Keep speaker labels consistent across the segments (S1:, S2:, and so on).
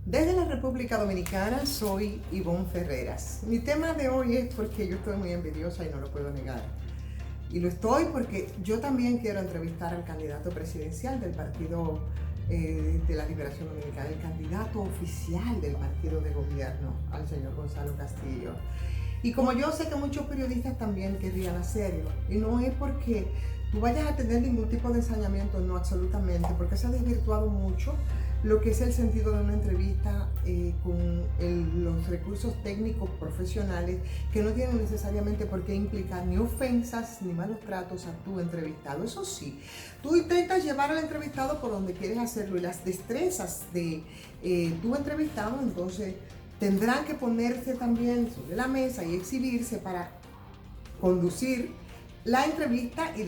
S1: Desde la República Dominicana soy Ivonne Ferreras. Mi tema de hoy es porque yo estoy muy envidiosa y no lo puedo negar. Y lo estoy porque yo también quiero entrevistar al candidato presidencial del Partido de la Liberación Dominicana, el candidato oficial del partido de gobierno, al señor Gonzalo Castillo. Y como yo sé que muchos periodistas también querrían hacerlo, y no es porque tú vayas a tener ningún tipo de ensañamiento, no, absolutamente, porque se ha desvirtuado mucho lo que es el sentido de una entrevista con los recursos técnicos profesionales que no tienen necesariamente por qué implicar ni ofensas ni malos tratos a tu entrevistado. Eso sí, tú intentas llevar al entrevistado por donde quieres hacerlo y las destrezas de tu entrevistado entonces tendrán que ponerse también sobre la mesa y exhibirse para conducir la entrevista y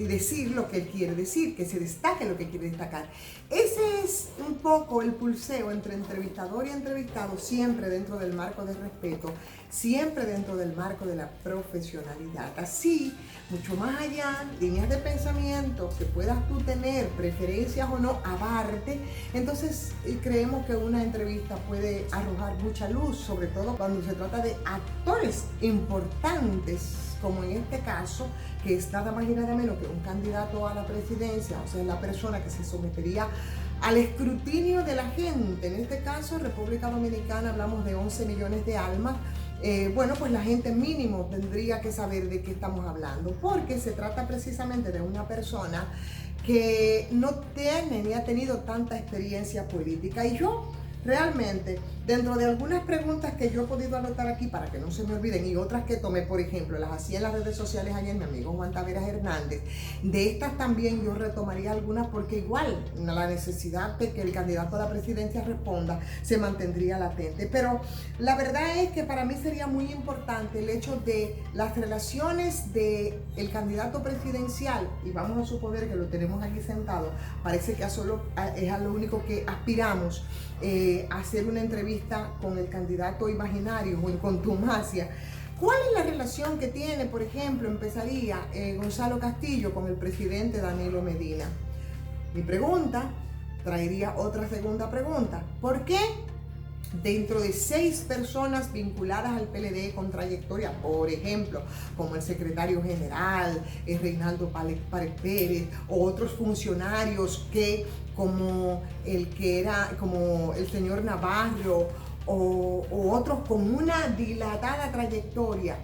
S1: decir lo que él quiere decir, que se destaque lo que quiere destacar. Ese es un poco el pulseo entre entrevistador y entrevistado, siempre dentro del marco del respeto, siempre dentro del marco de la profesionalidad. Así, mucho más allá, líneas de pensamiento que puedas tú tener, preferencias o no, aparte, entonces creemos que una entrevista puede arrojar mucha luz, sobre todo cuando se trata de actores importantes, como en este caso, que es nada más y nada menos que un candidato a la presidencia, o sea, la persona que se sometería al escrutinio de la gente. En este caso, en República Dominicana hablamos de 11 millones de almas. Bueno, pues la gente mínimo tendría que saber de qué estamos hablando, porque se trata precisamente de una persona que no tiene ni ha tenido tanta experiencia política. Y yo realmente, dentro de algunas preguntas que yo he podido anotar aquí para que no se me olviden y otras que tomé, por ejemplo, las hacía en las redes sociales ayer mi amigo Juan Taveras Hernández, de estas también yo retomaría algunas porque igual la necesidad de que el candidato a la presidencia responda se mantendría latente. Pero la verdad es que para mí sería muy importante el hecho de las relaciones del candidato presidencial, y vamos a suponer que lo tenemos aquí sentado, parece que es a lo único que aspiramos, hacer una entrevista con el candidato imaginario o en contumacia. ¿Cuál es la relación que tiene, por ejemplo, empezaría Gonzalo Castillo con el presidente Danilo Medina? Mi pregunta traería otra segunda pregunta. ¿Por qué dentro de 6 personas vinculadas al PLD con trayectoria, por ejemplo, como el secretario general, Reinaldo Párez Pérez, o otros funcionarios como el señor Navarro, o otros con una dilatada trayectoria?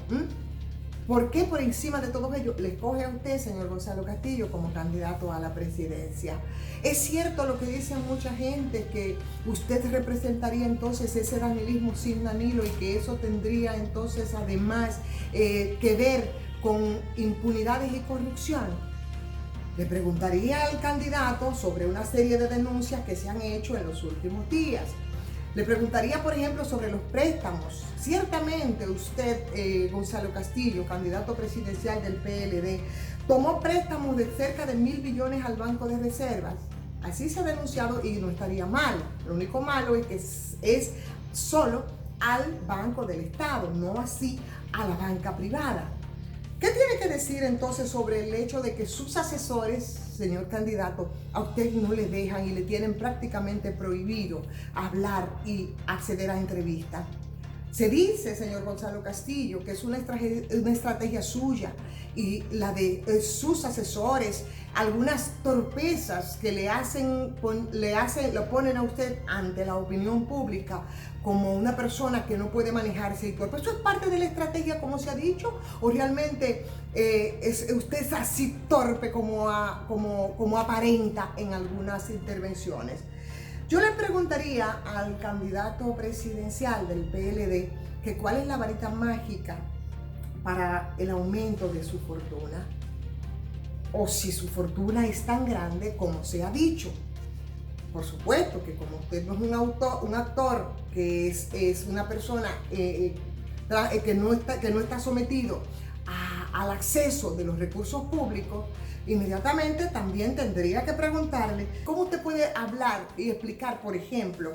S1: ¿Por qué por encima de todos ellos le escoge a usted, señor Gonzalo Castillo, como candidato a la presidencia? Es cierto lo que dice mucha gente, que usted representaría entonces ese danilismo sin Danilo y que eso tendría entonces además que ver con impunidades y corrupción. Le preguntaría al candidato sobre una serie de denuncias que se han hecho en los últimos días. Le preguntaría, por ejemplo, sobre los préstamos. Ciertamente usted, Gonzalo Castillo, candidato presidencial del PLD, tomó préstamos de cerca de 1.000 billones al Banco de Reservas. Así se ha denunciado y no estaría mal. Lo único malo es que es solo al Banco del Estado, no así a la banca privada. ¿Qué tiene que decir entonces sobre el hecho de que sus asesores, señor candidato, a usted no le dejan y le tienen prácticamente prohibido hablar y acceder a entrevistas? Se dice, señor Gonzalo Castillo, que es una estrategia suya y la de sus asesores, algunas torpezas que lo ponen a usted ante la opinión pública como una persona que no puede manejarse y torpe. ¿Eso es parte de la estrategia, como se ha dicho? ¿O realmente usted es así torpe como aparenta en algunas intervenciones? Yo le preguntaría al candidato presidencial del PLD que cuál es la varita mágica para el aumento de su fortuna, o si su fortuna es tan grande como se ha dicho. Por supuesto que como usted no es un actor que es una persona que no está sometido al acceso de los recursos públicos, inmediatamente también tendría que preguntarle cómo usted puede hablar y explicar, por ejemplo,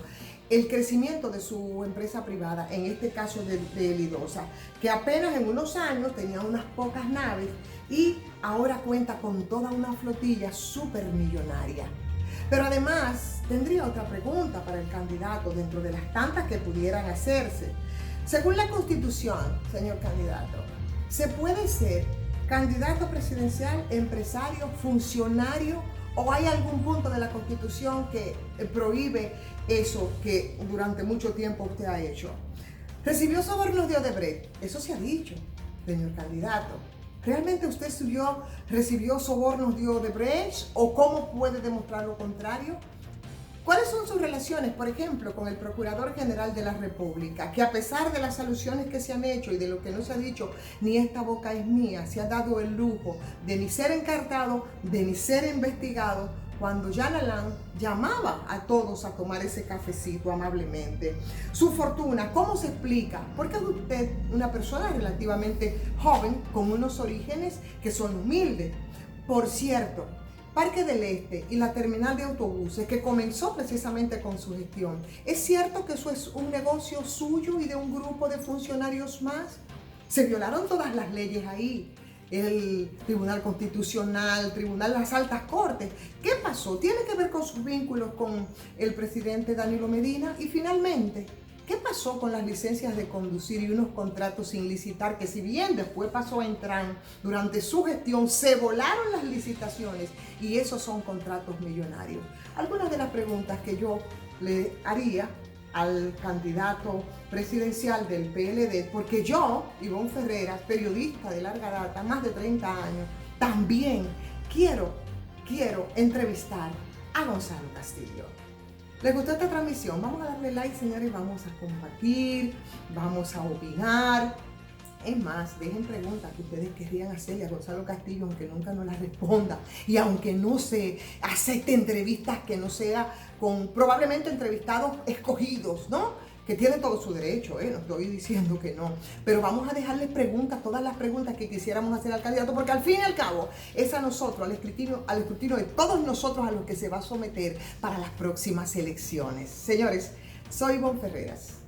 S1: el crecimiento de su empresa privada, en este caso de Lidosa, que apenas en unos años tenía unas pocas naves y ahora cuenta con toda una flotilla supermillonaria. Pero además tendría otra pregunta para el candidato dentro de las tantas que pudieran hacerse. Según la Constitución, señor candidato, ¿se puede ser candidato presidencial, empresario, funcionario, o hay algún punto de la Constitución que prohíbe eso que durante mucho tiempo usted ha hecho? ¿Recibió sobornos de Odebrecht? Eso se ha dicho, señor candidato. ¿Realmente usted recibió sobornos de Odebrecht o cómo puede demostrar lo contrario? ¿Cuáles son sus relaciones, por ejemplo, con el Procurador General de la República, que a pesar de las alusiones que se han hecho y de lo que no se ha dicho, ni esta boca es mía, se ha dado el lujo de ni ser encartado, de ni ser investigado, cuando Jan Alain llamaba a todos a tomar ese cafecito amablemente? Su fortuna, ¿cómo se explica? Porque es usted una persona relativamente joven, con unos orígenes que son humildes. Por cierto, Parque del Este y la terminal de autobuses, que comenzó precisamente con su gestión, ¿es cierto que eso es un negocio suyo y de un grupo de funcionarios más? Se violaron todas las leyes ahí. El Tribunal Constitucional, Tribunal de las Altas Cortes. ¿Qué pasó? ¿Tiene que ver con sus vínculos con el presidente Danilo Medina? Y finalmente, ¿qué pasó con las licencias de conducir y unos contratos sin licitar que, si bien después pasó a Intran, durante su gestión se volaron las licitaciones y esos son contratos millonarios? Algunas de las preguntas que yo le haría al candidato presidencial del PLD, porque yo, Ivonne Ferreras, periodista de larga data, más de 30 años, también quiero entrevistar a Gonzalo Castillo. ¿Les gustó esta transmisión? Vamos a darle like, señores, vamos a compartir, vamos a opinar. Es más, dejen preguntas que ustedes querrían hacerle a Gonzalo Castillo, aunque nunca nos las responda. Y aunque no se acepte entrevistas que no sea con probablemente entrevistados escogidos, ¿no? Que tienen todo su derecho, no estoy diciendo que no. Pero vamos a dejarles preguntas, todas las preguntas que quisiéramos hacer al candidato, porque al fin y al cabo es a nosotros, al escrutinio de todos nosotros a los que se va a someter para las próximas elecciones. Señores, soy Ivonne Ferreras.